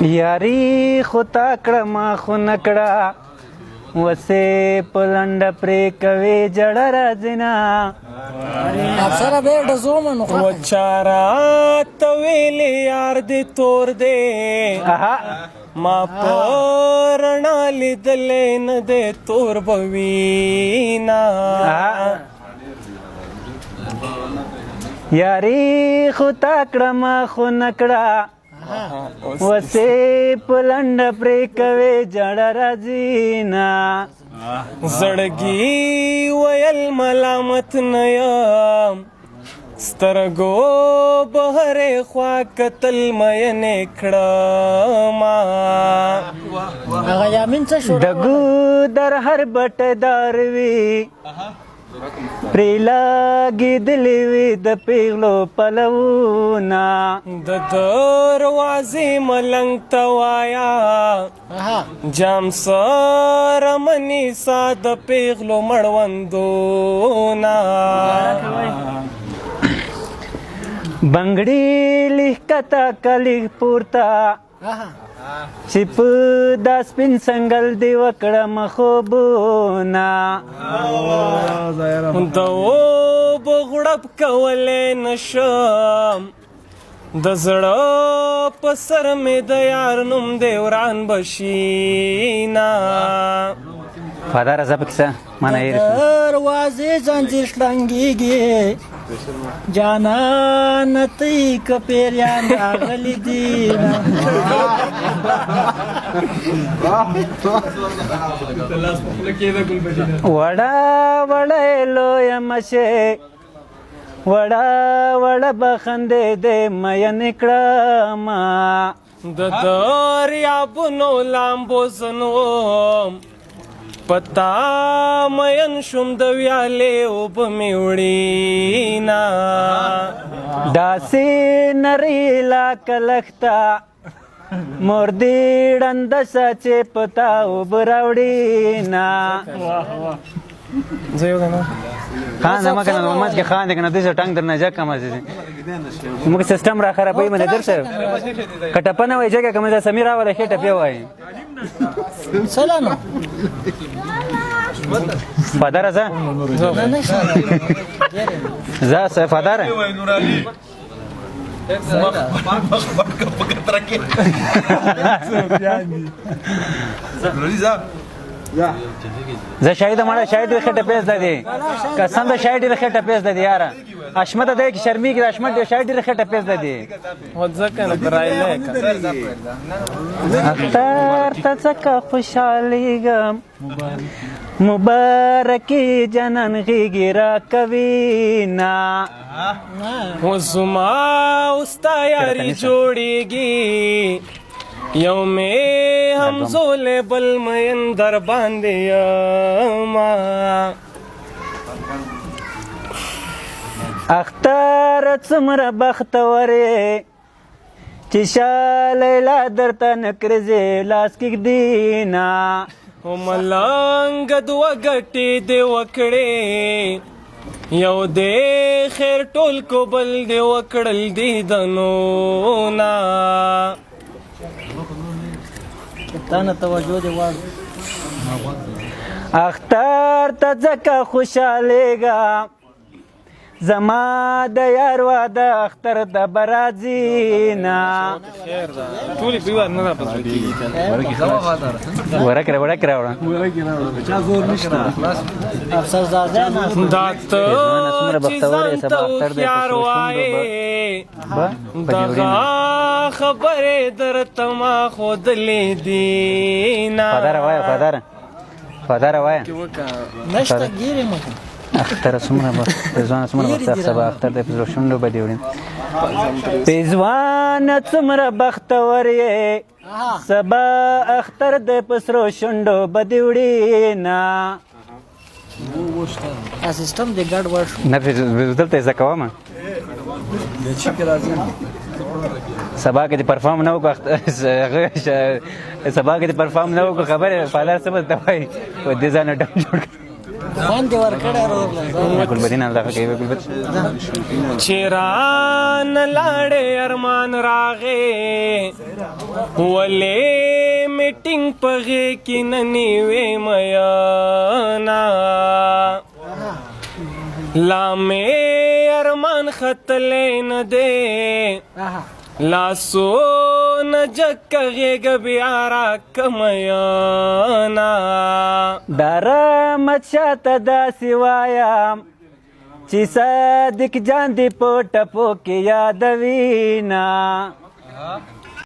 یاري خو تا کړه ما خو نه کړه وسې په لنډه پرې کوې جړه راځي نه افسره دی ډزومه نو و چاره ته ویلې یار دې تور دی ما په رڼا لیدلی نه دی تور به وینا یاري خو تا کړه ما خو نه کړه وسې په لنډه پرې کوې جړه راځي نه زړګي ویل ملامت نه یم سترګو بهرې خوا کتل مینې کړمه هغه یامین څه شو دګو در هر بټدار وي پرې لګېدلې وي د پیغلو پلونه د دروازې ملنګ ته وایه جام سره منیسا د پیغلو مړوندونه بنګړي لیکتا کلیک پورته چې په دا سپین سنګل دی وکړه مخوبونه د اوبو غړپ کولی نشم د زړه په سر مې د یار نوم دی وران بشینا فاداره زه پکې څه مانه هېر دروازې ځنځیر شلنګېږي جانان تی که پیریان راغلی دي وړه وړه لویه مشې وړه وړه بخندېدې مینې کړمه د دریابونو لامبو زنوم پتا مین شوم د ویالې اوبه مې وړینا داسې نرۍ لاکه لښته مور دې ړنده شه چې په تا اوبه راوړي نه خان زما که نه منځ کې خان دی که نه دوی سره ټنګ در نه جګ کمه زموږ سیسټم را خرابوي مې در سره که ټپه نه وایي جګه که مې دا سمیر راولی ښې ټپې وایي سلام فاداره زه زه فاداره زه شاهد مړه شاهد ډېر ښه ټپې زده دي قسم د شاهد ډېر ښه ټپې زده دي یاره اشمت دی کې شرمېږي د اشمت شاهد ډېر ښه ټپې زده دي اختر ته څکه خوشحالېږم مبارکي جنان غېږې راکوي نه زما اوستا یاري جوړېږي یو مې همزولې بل مین در باندې یما اختر څومره بختور یې چې شا لیلا درته نکرځې لاس کږدي نه ملنګ دوه ګټې دې وکړې یو دې خیر ټول کو بل دې وکړل دې دنونه تانه توجه دې واړ اختر ته ځکه خوشحالېږم زما د یار واده اختر د برازي نه ورک راوړه افسر زاده دا ته چې ځان ته هوښیار وایې دغه خبرې درته ما ښودلې دي نه فاداره وایه نشته ګیرې مه اختر څومره پېزوانه څومره بختور سبا اختر دی په زړه شونډو به دې وړي پېزوانه څومره بختور یې سبا اختر دی په سرو شونډو به دې وړي نه سیسټم دې ګډ وډ شو نه دلته یې زده کومه سبا کې دې پرفارم نه وکړو سبا کې دې پرفارم نه وکړو خبرې فادر څه به ته وایي دې ځان ډم جوړ کړ باندې ورکړه ورله ګلبدین الله کوي ګلبد چران لاړې ارمان راغې ولې میټینګ پغې کې ننی وې میانا لا مې ارمان ختلې نه دې لاسو نجک غېږ بیا راکمیانا داره مچاته داسې وایم چې صادق جان دې په ټپو کې یادوي نه